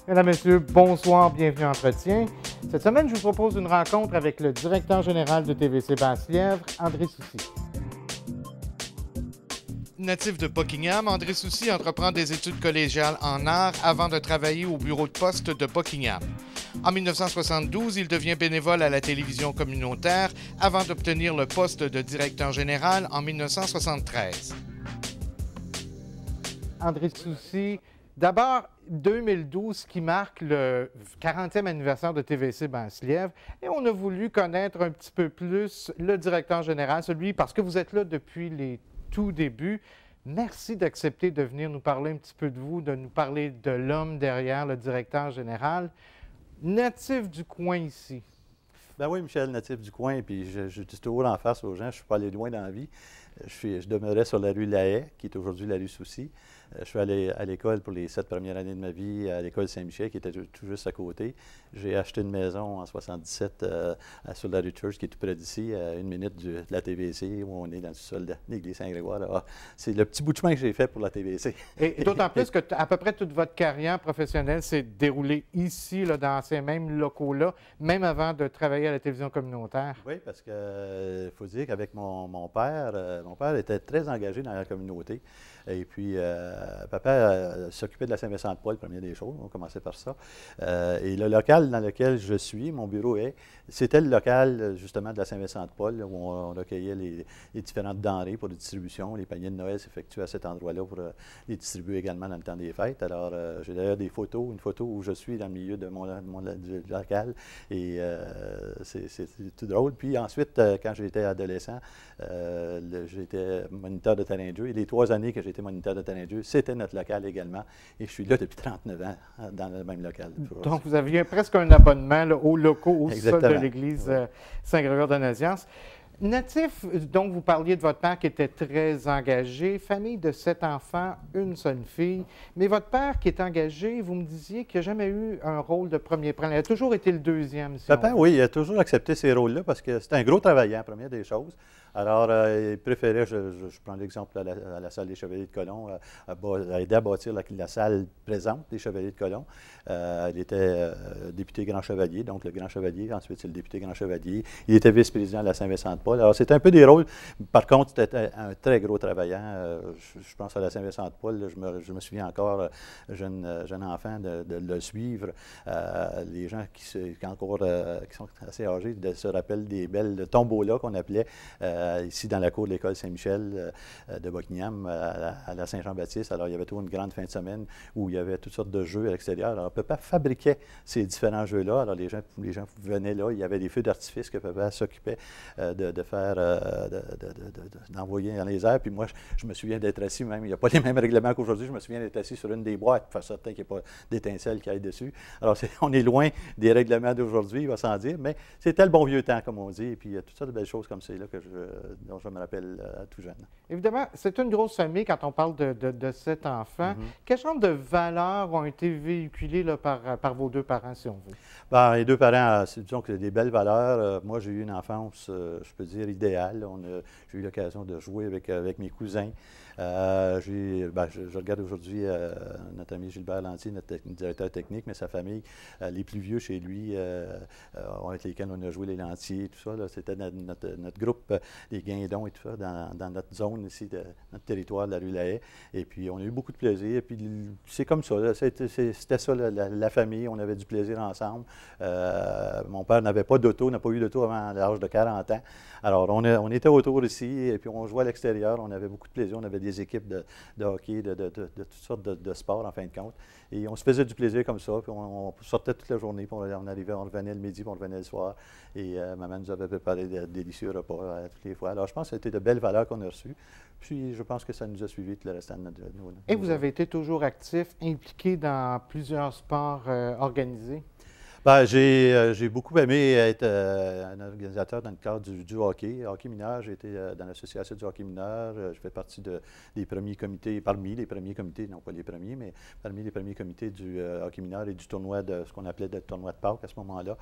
Mesdames, Messieurs, bonsoir, bienvenue à Entretien. Cette semaine, je vous propose une rencontre avec le directeur général de TVC Basse-Lièvre, André Soucy. Natif de Buckingham, André Soucy entreprend des études collégiales en art avant de travailler au bureau de poste de Buckingham. En 1972, il devient bénévole à la télévision communautaire avant d'obtenir le poste de directeur général en 1973. André Soucy, d'abord, 2012 qui marque le 40e anniversaire de TVC Basse-Lièvre et on a voulu connaître un petit peu plus le directeur général, celui parce que vous êtes là depuis les tout débuts. Merci d'accepter de venir nous parler un petit peu de vous, de nous parler de l'homme derrière le directeur général, natif du coin ici. Ben oui, Michel, natif du coin, puis je dis toujours en face aux gens, je ne suis pas allé loin dans la vie. Je demeurais sur la rue Lahaye, qui est aujourd'hui la rue Soucy. Je suis allé à l'école pour les 7 premières années de ma vie, à l'école Saint-Michel, qui était tout juste à côté. J'ai acheté une maison en 77 sur la rue Church, qui est tout près d'ici, à 1 minute de la TVC, où on est dans le sol de l'église Saint-Grégoire. Alors, c'est le petit bout de chemin que j'ai fait pour la TVC. Et d'autant plus que à peu près toute votre carrière professionnelle s'est déroulée ici, là, dans ces mêmes locaux-là, même avant de travailler à la télévision communautaire. Oui, parce qu'il faut dire qu'avec mon père était très engagé dans la communauté. Et puis, papa s'occupait de la Saint-Vincent-de-Paul, première des choses, on commençait par ça. Et le local dans lequel je suis, mon bureau c'était le local justement de la Saint-Vincent-de-Paul, où on recueillait les différentes denrées pour la distribution. Les paniers de Noël s'effectuaient à cet endroit-là pour les distribuer également dans le temps des fêtes. Alors, j'ai d'ailleurs des photos, une photo où je suis dans le milieu de du local, et c'est tout drôle. Puis ensuite, quand j'étais adolescent, j'étais moniteur de terrain de jeu, et les 3 années que j'étais moniteur de terrain de jeu, c'était notre local également, et je suis là depuis 39 ans dans le même local. Donc, vous aviez presque un abonnement là, aux locaux, au sol de l'église Saint-Grégoire de Nazianze. Natif, donc vous parliez de votre père qui était très engagé, famille de 7 enfants, une seule fille, mais votre père qui est engagé, vous me disiez qu'il n'a jamais eu un rôle de premier plan, il a toujours été le deuxième. Si Papa, oui, il a toujours accepté ces rôles-là parce que c'est un gros travaillant, première des choses. Alors, il préférait, je prends l'exemple à la salle des Chevaliers de Colomb, à aider à bâtir la salle présente des Chevaliers de Colomb. Il était député Grand Chevalier, donc le Grand Chevalier, ensuite c'est le député Grand Chevalier. Il était vice-président de la Saint-Vincent-de-Paul. Alors, c'était un peu des rôles. Par contre, c'était un très gros travaillant. Je pense à la Saint-Vincent-de-Paul, je me souviens encore, jeune enfant, de le suivre. Les gens qui sont assez âgés se rappellent des belles tombolas qu'on appelait ici dans la cour de l'école Saint-Michel de Buckingham à la Saint-Jean-Baptiste. Alors, il y avait toujours une grande fin de semaine où il y avait toutes sortes de jeux à l'extérieur. Alors, papa fabriquait ces différents jeux-là. Alors, les gens venaient là. Il y avait des feux d'artifice que papa s'occupait de faire, d'envoyer dans les airs. Puis moi, je me souviens d'être assis, même, il n'y a pas les mêmes règlements qu'aujourd'hui, je me souviens d'être assis sur une des boîtes pour faire certain qu'il n'y ait pas d'étincelles qui aillent dessus. Alors, on est loin des règlements d'aujourd'hui, il va sans dire, mais c'était le bon vieux temps, comme on dit. Et puis, il y a toutes sortes de belles choses comme ça là, dont je me rappelle tout jeune. Évidemment, c'est une grosse famille quand on parle de 7 enfants. Quel genre de valeurs ont été véhiculées là, par vos 2 parents, si on veut? Bien, les 2 parents, disons que c'est des belles valeurs. Moi, j'ai eu une enfance, je peux dire, idéale. J'ai eu l'occasion de jouer avec mes cousins. Je regarde aujourd'hui notre ami Gilbert Lantier, notre directeur technique, mais sa famille, les plus vieux chez lui, avec lesquels on a joué les Lantiers, tout ça. C'était notre groupe des Guindons et tout ça, dans notre zone ici, notre territoire de la rue Lahaye. Et puis, on a eu beaucoup de plaisir. Et puis, c'est comme ça. C'était ça, la famille. On avait du plaisir ensemble. Mon père n'avait pas d'auto, n'a pas eu d'auto avant l'âge de 40 ans. Alors, on était autour ici, et puis on jouait à l'extérieur. On avait beaucoup de plaisir. On avait des équipes de hockey, de toutes sortes de sports, en fin de compte. Et on se faisait du plaisir comme ça. Puis on sortait toute la journée, puis on revenait le midi, puis on revenait le soir. Et maman nous avait préparé de délicieux repas toutes les fois. Alors, je pense que c'était de belles valeurs qu'on a reçues. Puis, je pense que ça nous a suivis tout le restant de notre vie. Et vous avez été toujours actif, impliqué dans plusieurs sports organisés? Ben, j'ai beaucoup aimé être un organisateur dans le cadre du hockey. Hockey mineur, j'ai été dans l'association du hockey mineur. Je fais partie des premiers comités, parmi les premiers comités, non pas les premiers, mais parmi les premiers comités du hockey mineur et du tournoi de ce qu'on appelait le tournoi de Pâques à ce moment-là.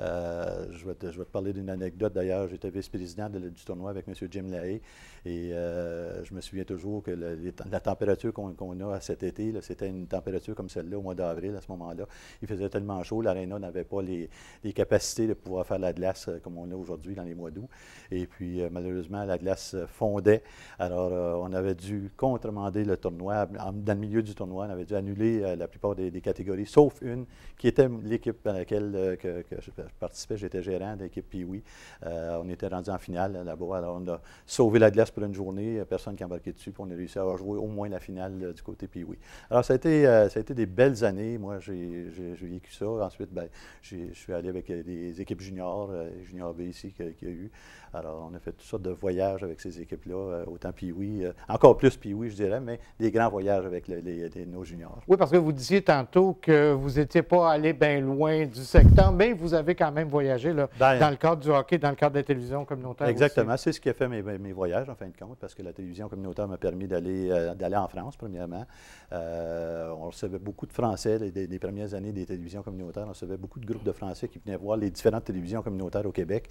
Je vais te parler d'une anecdote d'ailleurs. J'étais vice-président du tournoi avec M. Jim Lahaye et je me souviens toujours que la température qu'on a cet été, c'était une température comme celle-là au mois d'avril à ce moment-là. Il faisait tellement chaud, l'aréna n'avait pas les capacités de pouvoir faire la glace comme on a aujourd'hui dans les mois d'août. Et puis, malheureusement, la glace fondait. Alors, on avait dû contremander le tournoi. Dans le milieu du tournoi, on avait dû annuler la plupart des catégories, sauf une qui était l'équipe dans laquelle que je participais. J'étais gérant de l'équipe Pee-Wee. On était rendu en finale là-bas. Alors, on a sauvé la glace pour une journée. Personne qui embarquait dessus. Puis on a réussi à jouer au moins la finale du côté Pee-Wee. Alors, ça a été des belles années. Moi, j'ai vécu ça. Ensuite, ben, je suis allé avec des équipes juniors, junior B ici qu'il y a eu. Alors, on a fait toutes sortes de voyages avec ces équipes-là, autant Pee-Wee, encore plus Pee-Wee, je dirais, mais des grands voyages avec nos juniors. Oui, parce que vous disiez tantôt que vous n'étiez pas allé bien loin du secteur, mais vous avez quand même voyagé là, dans le cadre du hockey, dans le cadre de la télévision communautaire. Exactement, c'est ce qui a fait mes voyages, en fin de compte, parce que la télévision communautaire m'a permis d'aller en France, premièrement. On recevait beaucoup de Français, les premières années des télévisions communautaires, on recevait beaucoup de groupes de Français qui venaient voir les différentes télévisions communautaires au Québec.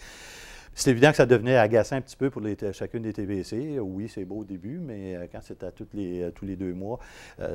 C'est évident que ça devenait agaçant un petit peu pour chacune des TVC. Oui, c'est beau au début, mais quand c'était tous les 2 mois,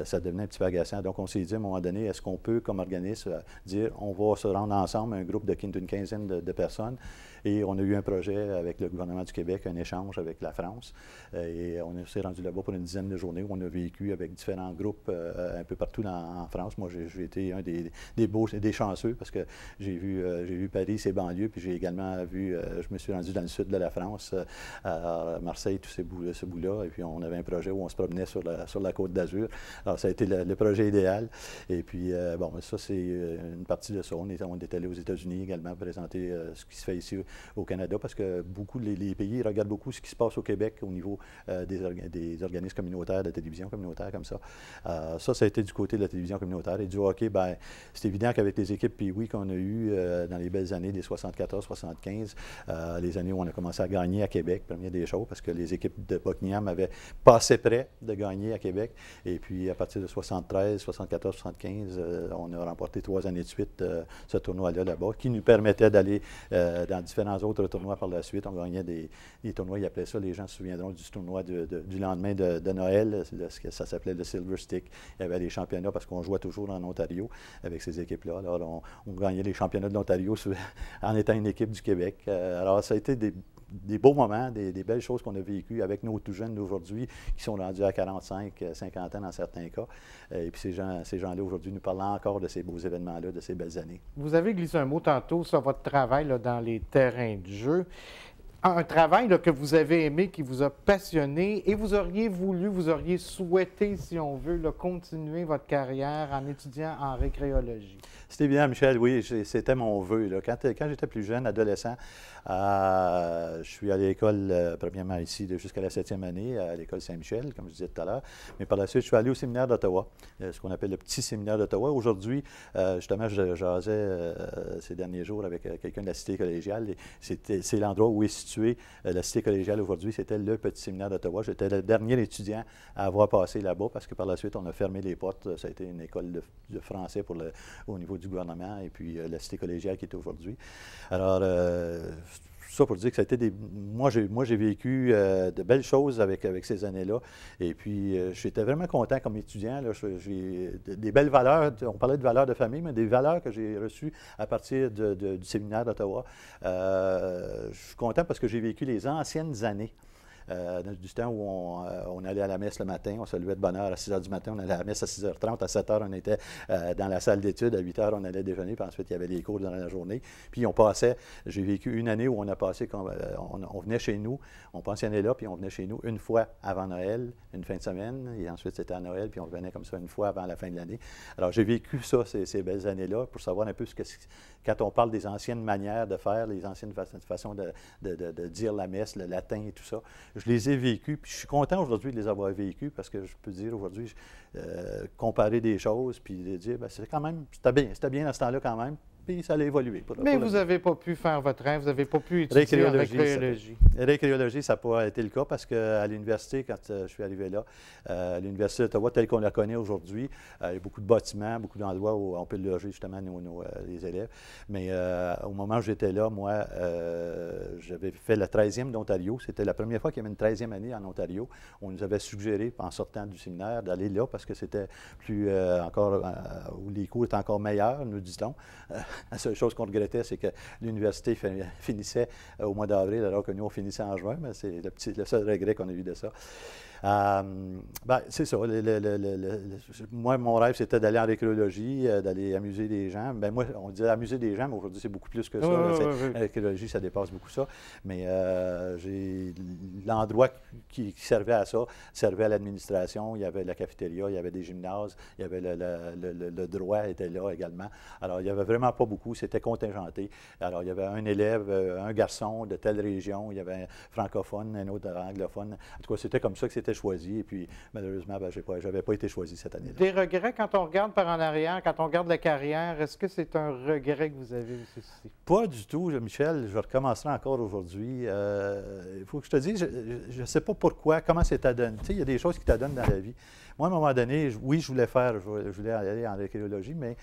ça devenait un petit peu agaçant. Donc, on s'est dit à un moment donné, est-ce qu'on peut, comme organisme, dire on va se rendre ensemble, un groupe d'une quinzaine de personnes. Et on a eu un projet avec le gouvernement du Québec, un échange avec la France. Et on s'est rendu là-bas pour une dizaine de journées où on a vécu avec différents groupes un peu partout en France. Moi, j'ai été un des chanceux parce que j'ai vu Paris, ses banlieues, puis j'ai également vu, je me suis rendu dans le sud de la France, à Marseille, tout ce bout-là. Et puis, on avait un projet où on se promenait sur la Côte d'Azur. Alors, ça a été le projet idéal. Et puis, bon, ça, c'est une partie de ça. On est allé aux États-Unis également présenter ce qui se fait ici au Canada, parce que beaucoup, les pays regardent beaucoup ce qui se passe au Québec au niveau des organismes communautaires, de télévision communautaire comme ça. Ça a été du côté de la télévision communautaire. Et du hockey, bien, c'est évident qu'avec les équipes Pee-Wee qu'on a eues dans les belles années des 74-75, les années où on a commencé à gagner à Québec, première des choses, parce que les équipes de Buckingham avaient passé près de gagner à Québec. Et puis, à partir de 73, 74, 75, on a remporté 3 années de suite ce tournoi-là là-bas, qui nous permettait d'aller dans différents autres tournois par la suite. On gagnait des tournois, ils appelaient ça, les gens se souviendront du tournoi du lendemain de Noël, ça s'appelait le Silver Stick. Il y avait les championnats, parce qu'on jouait toujours en Ontario avec ces équipes-là. Alors, on gagnait les championnats de l'Ontario en étant une équipe du Québec. Alors, ça a été des beaux moments, des belles choses qu'on a vécues avec nos tout jeunes d'aujourd'hui qui sont rendus à 45, 50 ans dans certains cas. Et puis ces gens-là aujourd'hui nous parlent encore de ces beaux événements-là, de ces belles années. Vous avez glissé un mot tantôt sur votre travail là, dans les terrains de jeu. Un travail là, que vous avez aimé, qui vous a passionné, et vous auriez souhaité, si on veut, là, continuer votre carrière en étudiant en récréologie. C'est évident, Michel, oui, c'était mon vœu. Là. Quand j'étais plus jeune, adolescent, je suis allé à l'école, premièrement ici, jusqu'à la 7e année, à l'école Saint-Michel, comme je disais tout à l'heure. Mais par la suite, je suis allé au séminaire d'Ottawa, ce qu'on appelle le petit séminaire d'Ottawa. Aujourd'hui, justement, je jasais ces derniers jours avec quelqu'un de la cité collégiale. C'est l'endroit où est située la cité collégiale aujourd'hui. C'était le petit séminaire d'Ottawa. J'étais le dernier étudiant à avoir passé là-bas parce que par la suite, on a fermé les portes. Ça a été une école de français au niveau du gouvernement et puis la cité collégiale qui est aujourd'hui. Alors, ça pour dire que ça a été moi, j'ai vécu de belles choses avec ces années-là. Et puis, j'étais vraiment content comme étudiant. J'ai des belles valeurs. On parlait de valeurs de famille, mais des valeurs que j'ai reçues à partir du séminaire d'Ottawa. Je suis content parce que j'ai vécu les anciennes années. Du temps où on allait à la messe le matin, on se levait de bonne heure à 6 h du matin, on allait à la messe à 6 h 30, à 7 h on était dans la salle d'études, à 8 h on allait déjeuner, puis ensuite il y avait les cours dans la journée. Puis j'ai vécu une année où on a passé, on venait chez nous, on pensionnait là, puis on venait chez nous une fois avant Noël, une fin de semaine, et ensuite c'était à Noël, puis on revenait comme ça une fois avant la fin de l'année. Alors j'ai vécu ça, ces belles années-là, pour savoir un peu quand on parle des anciennes manières de faire, les anciennes façons de dire la messe, le latin et tout ça. Je les ai vécus, puis je suis content aujourd'hui de les avoir vécus parce que je peux dire aujourd'hui, comparer des choses, puis de dire, bien, c'était bien à ce temps-là quand même, puis ça a évolué. Mais vous n'avez pas pu faire votre rêve, vous n'avez pas pu étudier en récréologie. Récréologie, ça n'a pas été le cas parce qu'à l'université, quand je suis arrivé là, à l'Université d'Ottawa, telle qu'on la connaît aujourd'hui, il y a beaucoup de bâtiments, beaucoup d'endroits où on peut loger justement les élèves. Mais au moment où j'étais là, moi, j'avais fait la 13e d'Ontario. C'était la première fois qu'il y avait une 13e année en Ontario. On nous avait suggéré, en sortant du séminaire, d'aller là parce que c'était plus encore, où les cours étaient encore meilleurs, nous dit-on. La seule chose qu'on regrettait, c'est que l'université finissait au mois d'avril, alors que nous, on finissait en juin, mais c'est le seul regret qu'on a eu de ça. C'est ça. Moi, mon rêve, c'était d'aller en récréologie, d'aller amuser des gens. Ben, moi, on disait amuser des gens, mais aujourd'hui, c'est beaucoup plus que ça. La récréologie, ça dépasse beaucoup ça. Mais l'endroit qui servait à ça servait à l'administration. Il y avait la cafétéria, il y avait des gymnases, il y avait le droit était là également. Alors, il n'y avait vraiment pas beaucoup. C'était contingenté. Alors, il y avait un élève, un garçon de telle région. Il y avait un francophone, un autre anglophone. En tout cas, c'était comme ça que c'était choisi. Et puis, malheureusement, je n'avais pas été choisi cette année-là. Des regrets quand on regarde par en arrière, quand on regarde la carrière, est-ce que c'est un regret que vous avez aussi? Pas du tout, Michel. Je recommencerai encore aujourd'hui. Il faut que je te dise, je ne sais pas pourquoi, comment c'est t'adonne. Tu sais, il y a des choses qui t'adonnent dans la vie. Moi, à un moment donné, oui, je voulais aller en archéologie, mais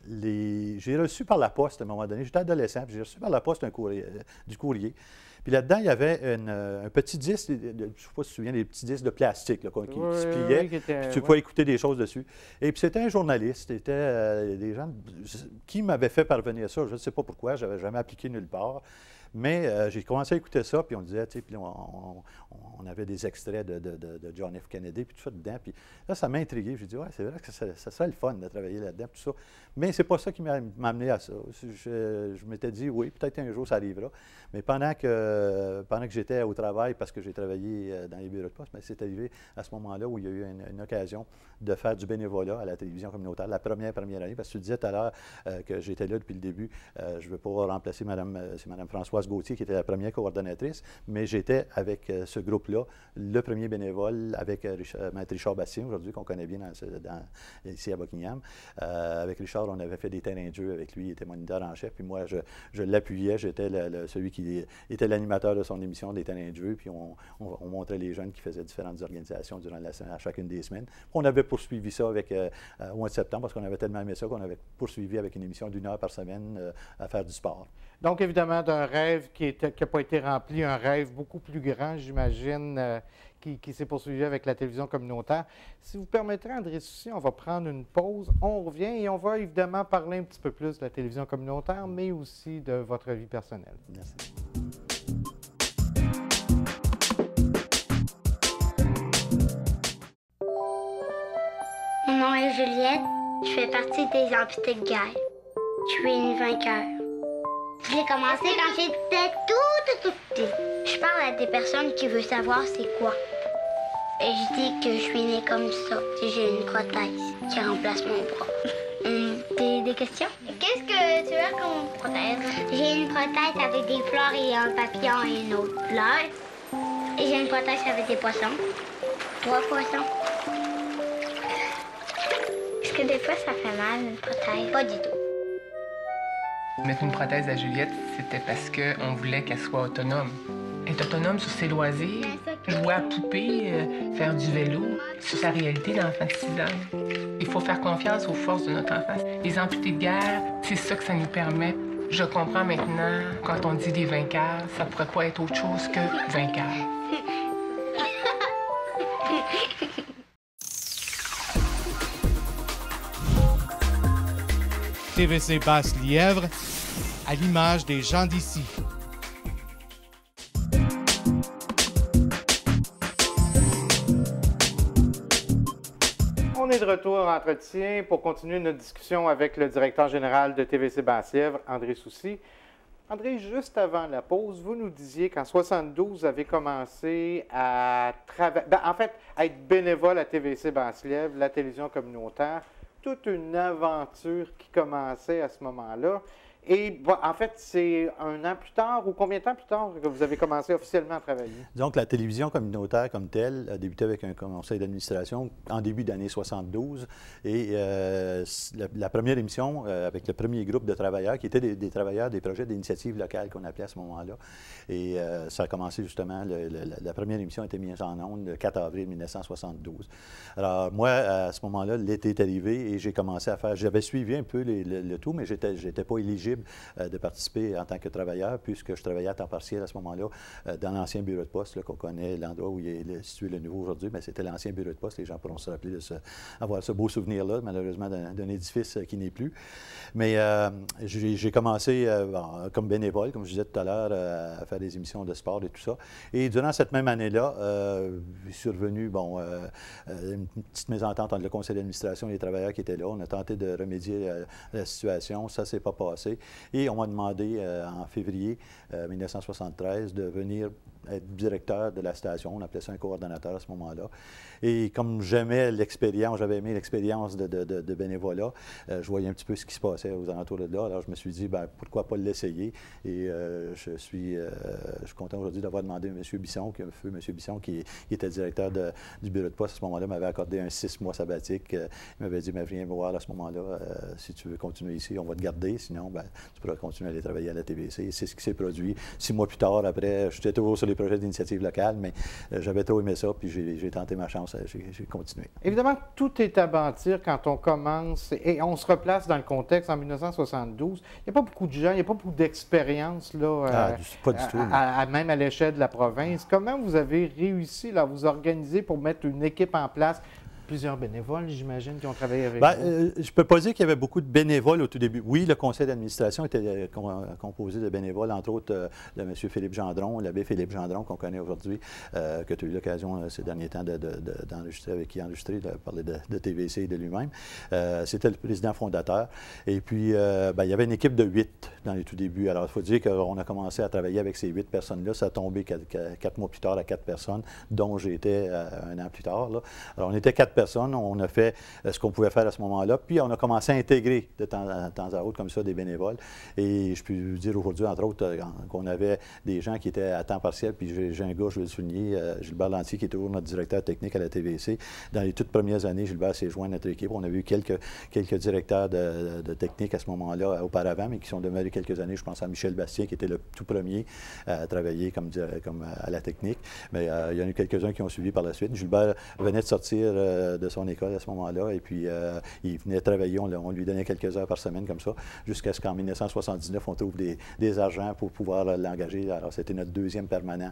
j'ai reçu par la poste, à un moment donné, j'étais adolescent, puis j'ai reçu par la poste du courrier. Puis là-dedans, il y avait un petit disque, je ne sais pas si tu te souviens, des petits disques de plastique là, qui se pliaient, puis tu pouvais écouter des choses dessus. Et puis c'était un journaliste, c'était des gens qui m'avaient fait parvenir ça, je ne sais pas pourquoi, je n'avais jamais appliqué nulle part. Mais j'ai commencé à écouter ça, puis on disait, tu sais, puis on avait des extraits de John F. Kennedy, puis tout ça dedans. Puis là, ça m'a intrigué. J'ai dit, ouais, c'est vrai que ça serait le fun de travailler là-dedans, tout ça. Mais c'est pas ça qui m'a amené à ça. Je m'étais dit, oui, peut-être un jour ça arrivera. Mais pendant que j'étais au travail, parce que j'ai travaillé dans les bureaux de poste, c'est arrivé à ce moment-là où il y a eu une occasion de faire du bénévolat à la télévision communautaire, la première année, parce que tu disais tout à l'heure que j'étais là depuis le début. Je ne veux pas remplacer c'est Mme Françoise Gauthier qui était la première coordonnatrice, mais j'étais avec ce groupe-là, le premier bénévole avec Maître Richard Bastien, aujourd'hui, qu'on connaît bien ici à Buckingham. Avec Richard, on avait fait des terrains de jeu avec lui, il était moniteur en chef, puis moi, je l'appuyais, j'étais celui qui était l'animateur de son émission des terrains de jeu, puis on montrait les jeunes qui faisaient différentes organisations durant à chacune des semaines. On avait poursuivi ça au mois de septembre, parce qu'on avait tellement aimé ça qu'on avait poursuivi avec une émission d'1 heure par semaine à faire du sport. Donc, évidemment, d'un rêve qui n'a pas été rempli, un rêve beaucoup plus grand, j'imagine, qui s'est poursuivi avec la télévision communautaire. Si vous permettrez, André Soucy, on va prendre une pause, on revient et on va évidemment parler un petit peu plus de la télévision communautaire, mais aussi de votre vie personnelle. Merci. Mon nom est Juliette, je fais partie des amputés de guerre. Je suis une vainqueur. Je l'ai commencé quand j'étais toute petite. Je parle à des personnes qui veulent savoir c'est quoi. Et je dis que je suis née comme ça. J'ai une prothèse qui remplace mon bras. Des questions? Qu'est-ce que tu as comme prothèse? J'ai une prothèse avec des fleurs et un papillon et une autre fleur. Et j'ai une prothèse avec des poissons. 3 poissons. Est-ce que des fois ça fait mal, une prothèse? Pas du tout. Mettre une prothèse à Juliette, c'était parce qu'on voulait qu'elle soit autonome. Être autonome sur ses loisirs, jouer à poupée, faire du vélo, sur sa réalité d'enfant de 6 ans. Il faut faire confiance aux forces de notre enfance. Les amputés de guerre, c'est ça que ça nous permet. Je comprends maintenant, quand on dit des vainqueurs, ça pourrait pas être autre chose que vainqueur. TVC Basse-Lièvre, à l'image des gens d'ici. On est de retour en entretien pour continuer notre discussion avec le directeur général de TVC Basse-Lièvre, André Soucy. André, juste avant la pause, vous nous disiez qu'en 72, vous avez commencé à être bénévole à TVC Basse-Lièvre, la télévision communautaire. Toute une aventure qui commençait à ce moment-là. Et bon, en fait, c'est un an plus tard ou combien de temps plus tard que vous avez commencé officiellement à travailler? Donc, la télévision communautaire comme telle a débuté avec un conseil d'administration en début d'année 72. Et la première émission avec le premier groupe de travailleurs, qui étaient des travailleurs des projets d'initiative locale qu'on appelait à ce moment-là. Et ça a commencé justement, la première émission a été mise en ondes le 4 avril 1972. Alors, moi, à ce moment-là, l'été est arrivé et j'ai commencé à faire... J'avais suivi un peu le tout, mais je n'étais pas éligible de participer en tant que travailleur, puisque je travaillais à temps partiel à ce moment-là dans l'ancien bureau de poste, qu'on connaît, l'endroit où il est situé le nouveau aujourd'hui, mais c'était l'ancien bureau de poste. Les gens pourront se rappeler avoir ce beau souvenir-là, malheureusement, d'un édifice qui n'est plus. Mais j'ai commencé comme bénévole, comme je disais tout à l'heure, à faire des émissions de sport et tout ça. Et durant cette même année-là, est survenu, une petite mésentente entre le conseil d'administration et les travailleurs qui étaient là. On a tenté de remédier à la situation. Ça ne s'est pas passé. Et on m'a demandé en février 1973 de venir être directeur de la station. On appelait ça un coordonnateur à ce moment-là. Et comme j'aimais l'expérience, j'avais aimé l'expérience de bénévolat, je voyais un petit peu ce qui se passait aux alentours de là. Alors je me suis dit, pourquoi pas l'essayer? Et je suis content aujourd'hui d'avoir demandé à M. Bisson, M. Bisson, qui était directeur du bureau de poste à ce moment-là, m'avait accordé un 6 mois sabbatique. Il m'avait dit, viens me voir à ce moment-là, si tu veux continuer ici, on va te garder, sinon tu pourras continuer à aller travailler à la TVC. C'est ce qui s'est produit. 6 mois plus tard, après, j'étais toujours sur les projets d'initiative locale, mais j'avais trop aimé ça, puis j'ai tenté ma chance, j'ai continué. Évidemment, tout est à bâtir quand on commence, et on se replace dans le contexte en 1972. Il n'y a pas beaucoup de gens, il n'y a pas beaucoup d'expérience, là, pas du tout, même à l'échelle de la province. Comment vous avez réussi là, à vous organiser pour mettre une équipe en place? Plusieurs bénévoles, j'imagine, qui ont travaillé avec vous. Je ne peux pas dire qu'il y avait beaucoup de bénévoles au tout début. Oui, le conseil d'administration était composé de bénévoles, entre autres de M. Philippe Gendron, l'abbé Philippe Gendron, qu'on connaît aujourd'hui, que tu as eu l'occasion ces derniers temps d'enregistrer, avec qui enregistrer, de parler de TVC et de lui-même. C'était le président fondateur. Et puis, il y avait une équipe de 8 dans les tout débuts. Alors, il faut dire qu'on a commencé à travailler avec ces 8 personnes-là. Ça a tombé 4 mois plus tard à 4 personnes, dont j'étais un an plus tard, là. Alors, on était 4 personnes. On a fait ce qu'on pouvait faire à ce moment-là. Puis, on a commencé à intégrer de temps à autre comme ça des bénévoles. Et je peux vous dire aujourd'hui, entre autres, qu'on avait des gens qui étaient à temps partiel. Puis, j'ai un gars, je vais le souligner, Gilbert Lantier, qui est toujours notre directeur technique à la TVC. Dans les toutes premières années, Gilbert s'est joint à notre équipe. On a eu quelques directeurs de technique à ce moment-là, auparavant, mais qui sont demeurés quelques années. Je pense à Michel Bastien, qui était le tout premier à travailler comme à la technique. Mais il y en a eu quelques-uns qui ont suivi par la suite. Gilbert venait de sortir de son école à ce moment-là, et puis il venait travailler, on lui donnait quelques heures par semaine comme ça, jusqu'à ce qu'en 1979, on trouve des agents pour pouvoir l'engager. Alors, c'était notre deuxième permanent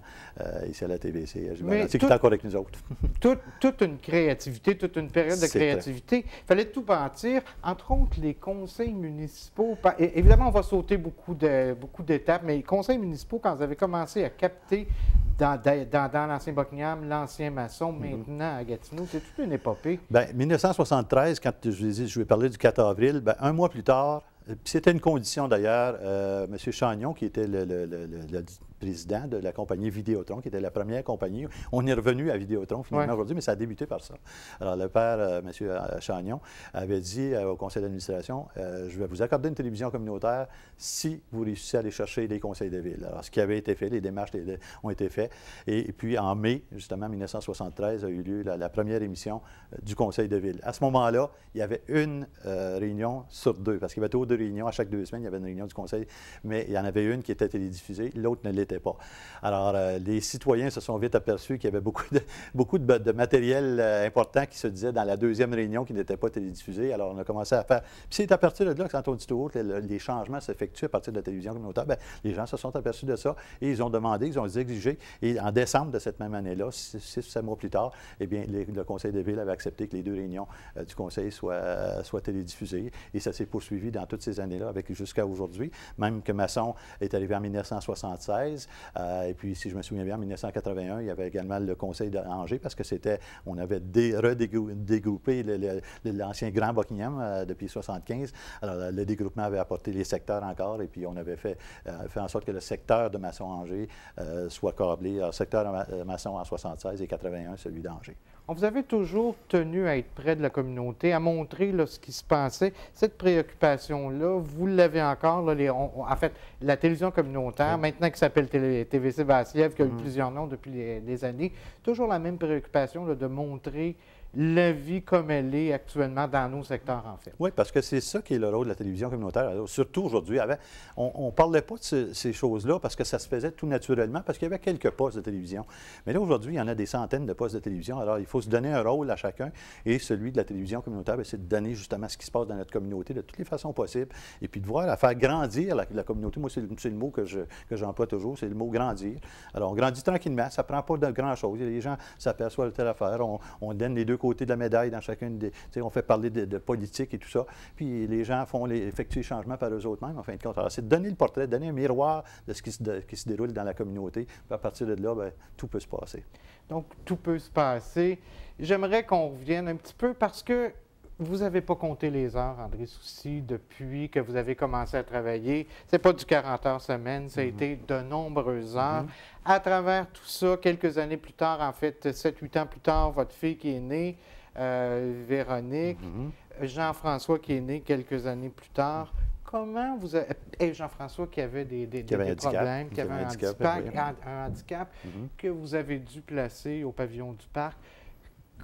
ici à la TVC. Gilbert, qui est encore avec nous autres. toute une créativité, toute une période de créativité. Il fallait tout bâtir, entre autres les conseils municipaux. Évidemment, on va sauter beaucoup d'étapes, mais les conseils municipaux, quand vous avez commencé à capter dans l'ancien Buckingham, l'ancien Masson, maintenant à Gatineau, c'est toute une épopée. Bien, 1973, quand je vais parler du 4 avril, un mois plus tard, c'était une condition d'ailleurs, M. Chagnon, qui était le président de la compagnie Vidéotron, qui était la première compagnie. On est revenu à Vidéotron finalement aujourd'hui, mais ça a débuté par ça. Alors, le père, M. Chagnon, avait dit au conseil d'administration, je vais vous accorder une télévision communautaire si vous réussissez à aller chercher les conseils de ville. Alors, ce qui avait été fait, les démarches ont été faites. Et puis, en mai, justement, 1973, a eu lieu la première émission du conseil de ville. À ce moment-là, il y avait une réunion sur 2, parce qu'il y avait toujours 2 réunions. À chaque 2 semaines, il y avait une réunion du conseil, mais il y en avait une qui était télédiffusée, l'autre ne l'était pas. Alors, les citoyens se sont vite aperçus qu'il y avait beaucoup de matériel important qui se disait dans la deuxième réunion qui n'était pas télédiffusé. Alors, on a commencé à faire... Puis c'est à partir de là que, quand on dit tout haut, les changements s'effectuent à partir de la télévision communautaire. Bien, les gens se sont aperçus de ça et ils ont demandé, ils ont exigé. Et en décembre de cette même année-là, 6 ou 7 mois plus tard, eh bien, le conseil de ville avait accepté que les 2 réunions du conseil soient télédiffusées. Et ça s'est poursuivi dans toutes ces années-là, jusqu'à aujourd'hui. Même que Masson est arrivé en 1976. Et puis, si je me souviens bien, en 1981, il y avait également le conseil d'Angers, parce que on avait redégroupé l'ancien Grand Buckingham depuis 1975. Alors, le dégroupement avait apporté les secteurs encore, et puis on avait fait en sorte que le secteur de Masson-Angers soit câblé. Alors, secteur Masson en 1976 et 1981, celui d'Angers. On vous avait toujours tenu à être près de la communauté, à montrer là, ce qui se passait. Cette préoccupation-là, vous l'avez encore, là, en fait, la télévision communautaire, maintenant qui s'appelle TVC Basse-Lièvre, qui a eu plusieurs noms depuis les années, toujours la même préoccupation là, de montrer la vie comme elle est actuellement dans nos secteurs, en fait. Oui, parce que c'est ça qui est le rôle de la télévision communautaire. Alors, surtout aujourd'hui. On ne parlait pas de ces choses-là parce que ça se faisait tout naturellement, parce qu'il y avait quelques postes de télévision. Mais là, aujourd'hui, il y en a des centaines de postes de télévision. Alors, il faut se donner un rôle à chacun. Et celui de la télévision communautaire, c'est de donner justement ce qui se passe dans notre communauté de toutes les façons possibles. Et puis de voir, à faire grandir la communauté. Moi, c'est le mot que j'emploie toujours, c'est le mot grandir. Alors, on grandit tranquillement. Ça ne prend pas de grand-chose. Les gens s'aperçoivent de telle affaire. On donne les deux côtés de la médaille dans chacune des... On fait parler de politique et tout ça. Puis les gens effectuent les changements par eux-mêmes, en fin de compte. Alors, c'est de donner le portrait, de donner un miroir de ce qui se déroule dans la communauté. Puis à partir de là, bien, tout peut se passer. Donc, tout peut se passer. J'aimerais qu'on revienne un petit peu parce que vous n'avez pas compté les heures, André Soucy, depuis que vous avez commencé à travailler. Ce n'est pas du 40 heures semaine, ça a été de nombreuses heures. À travers tout ça, quelques années plus tard, en fait, 7-8 ans plus tard, votre fille qui est née, Véronique, Jean-François qui est né quelques années plus tard. Comment vous avez... Et Jean-François qui avait des problèmes, qui avait un handicap que vous avez dû placer au pavillon du parc.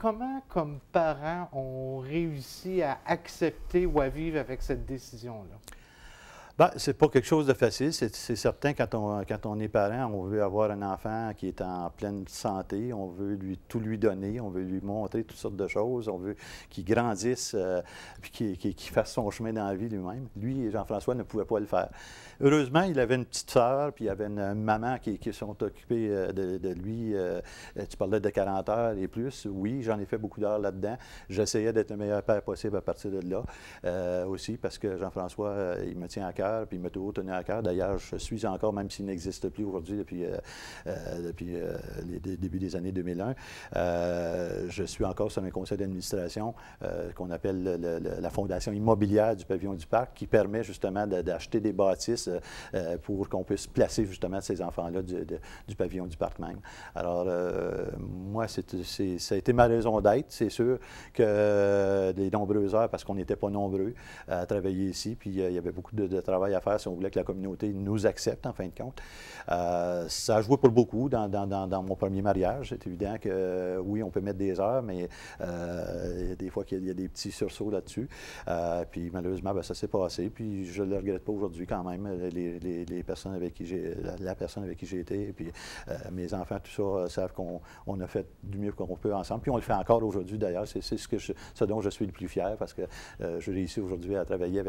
Comment, comme parents, on réussit à accepter ou à vivre avec cette décision-là? Bien, c'est pas quelque chose de facile. C'est certain, quand on est parent, on veut avoir un enfant qui est en pleine santé, on veut tout lui donner, on veut lui montrer toutes sortes de choses, on veut qu'il grandisse, puis qu'il fasse son chemin dans la vie lui-même. Lui, Jean-François, ne pouvait pas le faire. Heureusement, il avait une petite sœur, puis il avait une maman qui sont occupées de lui. Tu parlais de 40 heures et plus. Oui, j'en ai fait beaucoup d'heures là-dedans. J'essayais d'être le meilleur père possible à partir de là aussi, parce que Jean-François, il me tient à cœur. Puis il m'a toujours tenu à cœur. D'ailleurs, je suis encore, même s'il n'existe plus aujourd'hui depuis les débuts des années 2001, je suis encore sur un conseil d'administration qu'on appelle la Fondation immobilière du pavillon du parc, qui permet justement d'acheter des bâtisses pour qu'on puisse placer justement ces enfants-là du pavillon du parc même. Alors, moi, ça a été ma raison d'être. C'est sûr que des nombreuses heures, parce qu'on n'était pas nombreux à travailler ici, puis il y avait beaucoup de travail à faire si on voulait que la communauté nous accepte, en fin de compte. Ça a joué pour beaucoup dans mon premier mariage. C'est évident que, oui, on peut mettre des heures, mais des fois, il y a des petits sursauts là-dessus. Puis, malheureusement, bien, ça s'est passé. Puis, je ne le regrette pas aujourd'hui quand même, les personnes avec qui la personne avec qui j'ai été. Et puis, mes enfants, tout ça, savent qu'on a fait du mieux qu'on peut ensemble. Puis, on le fait encore aujourd'hui, d'ailleurs. C'est ce dont je suis le plus fier, parce que je réussis aujourd'hui à travailler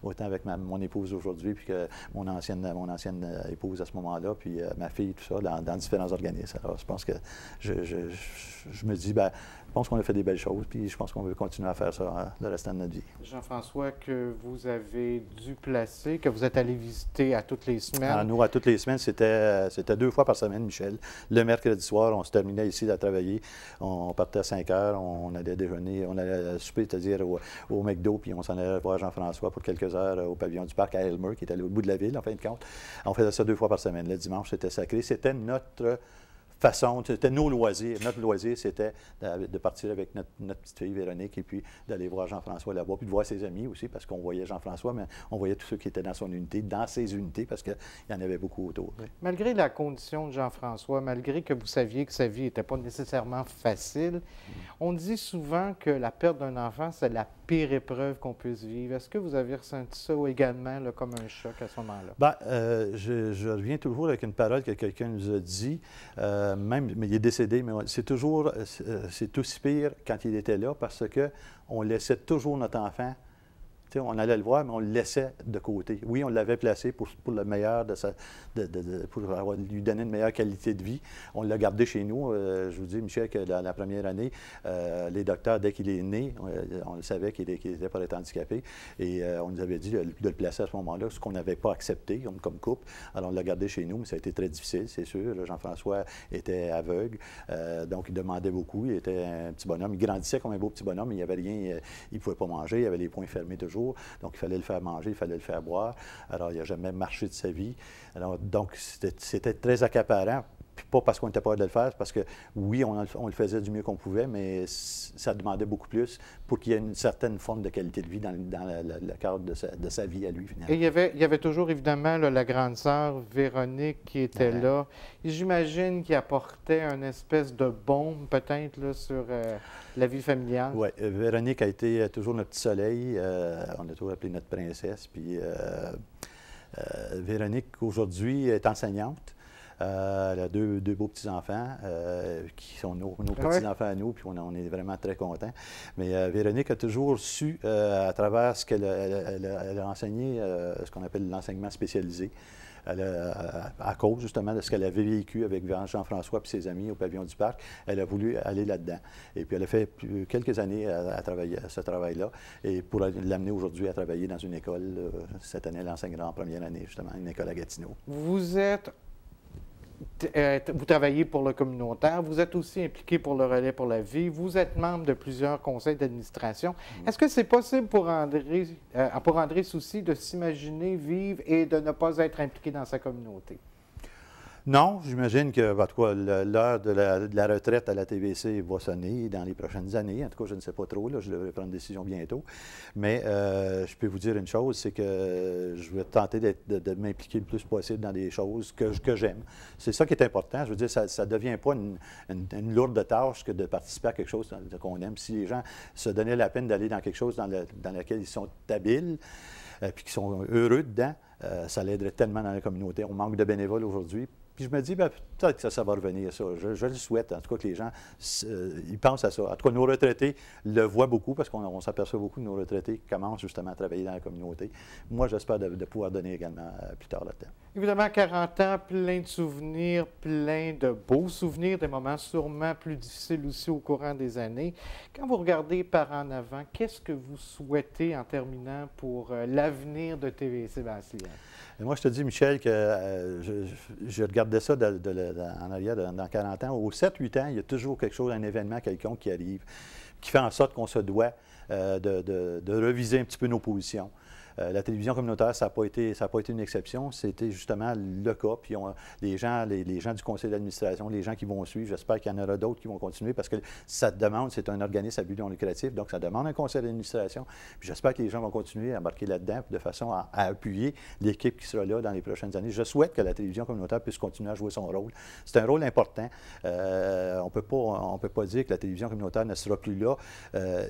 autant avec mon épouse aujourd'hui, puis que mon ancienne épouse à ce moment-là, puis ma fille, tout ça, dans différents organismes. Alors, je pense que je me dis, bien, je pense qu'on a fait des belles choses, puis je pense qu'on veut continuer à faire ça le restant de notre vie. Jean-François, que vous avez dû placer, que vous êtes allé visiter à toutes les semaines? Nous, à toutes les semaines, c'était 2 fois par semaine, Michel. Le mercredi soir, on se terminait ici à travailler. On partait à 5 heures, on allait déjeuner, on allait souper, c'est-à-dire au McDo, puis on s'en allait voir Jean-François pour quelques heures au pavillon du parc à Aylmer, qui est allé au bout de la ville, en fin de compte. On faisait ça 2 fois par semaine. Le dimanche, c'était sacré. C'était notre façon, c'était nos loisirs. Notre loisir, c'était de partir avec notre petite fille Véronique et puis d'aller voir Jean-François là-bas, puis de voir ses amis aussi, parce qu'on voyait Jean-François, mais on voyait tous ceux qui étaient dans son unité, dans ses unités, parce qu'il y en avait beaucoup autour. Oui. Malgré la condition de Jean-François, malgré que vous saviez que sa vie n'était pas nécessairement facile, on dit souvent que la perte d'un enfant, c'est la pire épreuve qu'on puisse vivre. Est-ce que vous avez ressenti ça également là, comme un choc à ce moment-là? Bien, je reviens toujours avec une parole que quelqu'un nous a dit, mais il est décédé, mais c'est aussi pire quand il était là, parce qu'on laissait toujours notre enfant. On allait le voir, mais on le laissait de côté. Oui, on l'avait placé pour le meilleur pour lui donner une meilleure qualité de vie. On l'a gardé chez nous. Je vous dis, Michel, que dans la première année, les docteurs, dès qu'il est né, on le savait qu'il était pour être handicapé. Et on nous avait dit de le placer à ce moment-là, ce qu'on n'avait pas accepté comme couple. Alors, on l'a gardé chez nous, mais ça a été très difficile, c'est sûr. Jean-François était aveugle, donc il demandait beaucoup. Il était un petit bonhomme. Il grandissait comme un beau petit bonhomme, mais il n'y avait rien. Il ne pouvait pas manger, il avait les poings fermés toujours. Donc, il fallait le faire manger, il fallait le faire boire. Alors, il n'a jamais marché de sa vie. Alors, donc, c'était très accaparant Puis pas parce qu'on n'était pas capable de le faire, parce que oui, on le faisait du mieux qu'on pouvait, mais ça demandait beaucoup plus pour qu'il y ait une certaine forme de qualité de vie dans le cadre de sa vie à lui, finalement. Et il y avait toujours, évidemment, là, la grande sœur Véronique qui était là. J'imagine qu'il apportait une espèce de bombe, peut-être, là, sur la vie familiale. Oui, Véronique a été toujours notre petit soleil. On a toujours appelé notre princesse. Puis Véronique, aujourd'hui, est enseignante. Elle a deux beaux petits-enfants qui sont nos petits-enfants à nous, puis on est vraiment très contents. Mais Véronique a toujours su, à travers ce qu'elle a enseigné, ce qu'on appelle l'enseignement spécialisé, à cause justement de ce qu'elle avait vécu avec Jean-François et ses amis au pavillon du Parc, elle a voulu aller là-dedans. Et puis elle a fait quelques années à travailler à ce travail-là, et pour l'amener aujourd'hui à travailler dans une école. Cette année, elle enseignera en première année, justement, une école à Gatineau. Vous travaillez pour le communautaire, vous êtes aussi impliqué pour le Relais pour la vie, vous êtes membre de plusieurs conseils d'administration. Est-ce que c'est possible pour André Soucy de s'imaginer vivre et de ne pas être impliqué dans sa communauté? Non, j'imagine que l'heure de la retraite à la TVC va sonner dans les prochaines années. En tout cas, je ne sais pas trop, là, je devrais prendre une décision bientôt. Mais je peux vous dire une chose, c'est que je vais tenter de m'impliquer le plus possible dans des choses que j'aime. C'est ça qui est important. Je veux dire, ça ne devient pas une lourde tâche que de participer à quelque chose qu'on aime. Si les gens se donnaient la peine d'aller dans quelque chose dans lequel ils sont habiles, puis qui sont heureux dedans, ça l'aiderait tellement dans la communauté. On manque de bénévoles aujourd'hui. Puis je me dis, peut-être que ça va revenir, ça. Je le souhaite, en tout cas, que les gens ils pensent à ça. En tout cas, nos retraités le voient beaucoup, parce qu'on s'aperçoit beaucoup que nos retraités commencent justement à travailler dans la communauté. Moi, j'espère de pouvoir donner également plus tard le temps. Évidemment, 40 ans, plein de souvenirs, plein de beaux souvenirs, des moments sûrement plus difficiles aussi au courant des années. Quand vous regardez par en avant, qu'est-ce que vous souhaitez en terminant pour l'avenir de TVC Basse-Lièvre? Et moi, je te dis, Michel, que je regardais ça en arrière dans 40 ans. Aux 7-8 ans, il y a toujours quelque chose, un événement quelconque qui arrive, qui fait en sorte qu'on se doit de reviser un petit peu nos positions. La télévision communautaire, ça n'a pas été une exception. C'était justement le cas. Puis les gens du conseil d'administration, les gens qui vont suivre, j'espère qu'il y en aura d'autres qui vont continuer, parce que ça demande, c'est un organisme à but non lucratif, donc ça demande un conseil d'administration. Puis j'espère que les gens vont continuer à embarquer là-dedans de façon à appuyer l'équipe qui sera là dans les prochaines années. Je souhaite que la télévision communautaire puisse continuer à jouer son rôle. C'est un rôle important. On ne peut pas dire que la télévision communautaire ne sera plus là.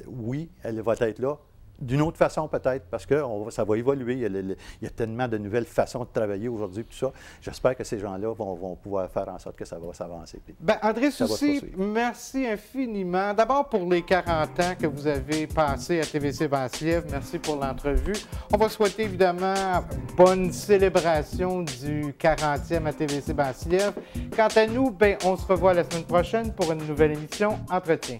Oui, elle va être là. D'une autre façon, peut-être, parce que ça va évoluer. Il y a tellement de nouvelles façons de travailler aujourd'hui, tout ça. J'espère que ces gens-là vont pouvoir faire en sorte que ça va s'avancer. Bien, André Soucy, merci infiniment. D'abord pour les 40 ans que vous avez passés à TVC Basse-Lièvre. Merci pour l'entrevue. On va souhaiter évidemment bonne célébration du 40e à TVC Basse-Lièvre. Quant à nous, bien, on se revoit la semaine prochaine pour une nouvelle émission Entretien.